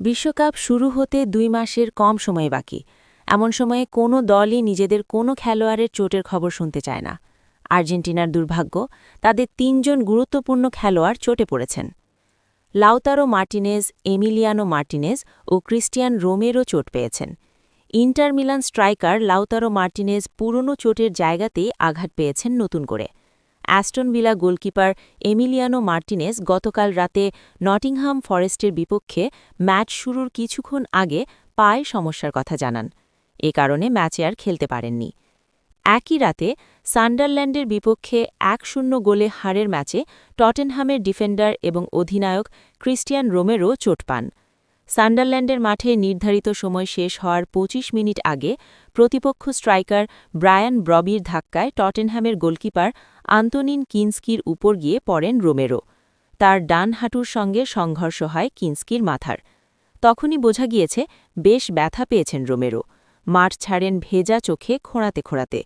বিশ্বকাপ শুরু হতে ২ মাসের কম সময় বাকি। এমন সময়ে কোনো দলই নিজেদের কোনো খেলোয়াড়ের চোটের খবর শুনতে চায় না। আর্জেন্টিনার দুর্ভাগ্য, তাদের ৩ জন গুরুত্বপূর্ণ খেলোয়াড় চোটে পড়েছেন। লাউতারো মার্টিনেজ, এমিলিয়ানো মার্টিনেজ ও ক্রিস্টিয়ান রোমেরো চোট পেয়েছেন। Inter Milan striker Lautaro Martinez পুরনো চোটের জায়গাতেই আঘাত পেয়েছেন নতুন করে। Aston villa goalkeeper Emiliano Martinez গতকাল রাতে নটিংহাম ফরেস্টের বিপক্ষে ম্যাচ শুরুর কিছুক্ষণ আগে পায়ে সমস্যার কথা জানান। এ কারণে ম্যাচে আর খেলতে পারেননি। একই রাতে সান্ডারল্যান্ডের বিপক্ষে ১-০ গোলে হারের ম্যাচে টটেনহামের ডিফেন্ডার এবং অধিনায়ক ক্রিস্টিয়ান রোমেরো চোট পান। সান্ডারল্যান্ডের মাঠে নির্ধারিত সময় শেষ হওয়ার ২৫ মিনিট আগে প্রতিপক্ষ স্ট্রাইকার ব্রায়ান ব্রবির ধাক্কায় টটেনহ্যামের গোলকিপার আন্তোনিন কিনস্কির উপর গিয়ে পড়েন রোমেরো। তার ডান হাঁটুর সঙ্গে সংঘর্ষ হয় কিনস্কির মাথার। তখনই বোঝা গিয়েছে বেশ ব্যথা পেয়েছেন রোমেরো। মাঠ ছাড়েন ভেজা চোখে খোঁড়াতে খোঁড়াতে।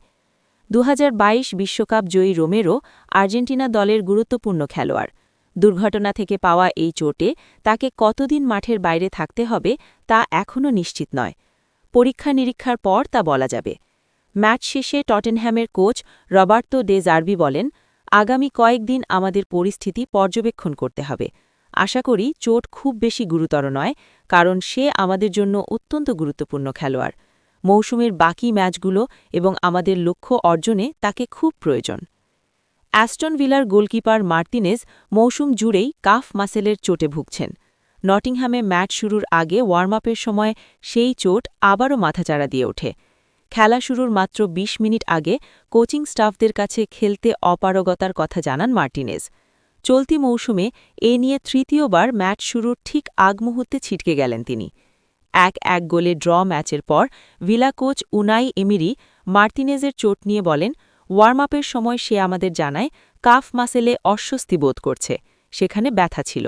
২০২২ বিশ্বকাপ জয়ী রোমেরো আর্জেন্টিনা দলের গুরুত্বপূর্ণ খেলোয়াড়। দুর্ঘটনা থেকে পাওয়া এই চোটে তাকে কতদিন মাঠের বাইরে থাকতে হবে তা এখনও নিশ্চিত নয়। পরীক্ষা নিরীক্ষার পর তা বলা যাবে। ম্যাচ শেষে টটেনহ্যামের কোচ রবার্তো ডে জার্বি বলেন, আগামী কয়েকদিন আমাদের পরিস্থিতি পর্যবেক্ষণ করতে হবে। আশা করি চোট খুব বেশি গুরুতর নয়, কারণ সে আমাদের জন্য অত্যন্ত গুরুত্বপূর্ণ খেলোয়াড়। মৌসুমের বাকি ম্যাচগুলো এবং আমাদের লক্ষ্য অর্জনে তাকে খুব প্রয়োজন। অ্যাস্টন ভিলার গোলকিপার মার্তিনেজ মৌসুম জুড়েই কাফ মাসেলের চোটে ভুগছেন। নটিংহামে ম্যাচ শুরুর আগে ওয়ার্ম আপের সময় সেই চোট আবারও মাথাচাড়া দিয়ে ওঠে। খেলা শুরুর মাত্র ২০ মিনিট আগে কোচিং স্টাফদের কাছে খেলতে অপারগতার কথা জানান মার্টিনেজ। চলতি মৌসুমে এ নিয়ে তৃতীয়বার ম্যাচ শুরুর ঠিক আগ মুহূর্তে ছিটকে গেলেন তিনি। ১-১ গোলে ড্র ম্যাচের পর ভিলা কোচ উনাই এমিরি মার্তিনেজের চোট নিয়ে বলেন, ওয়ার্ম আপের সময় সে আমাদের জানায় কাফ মাসেলে অস্বস্তি বোধ করছে, সেখানে ব্যথা ছিল।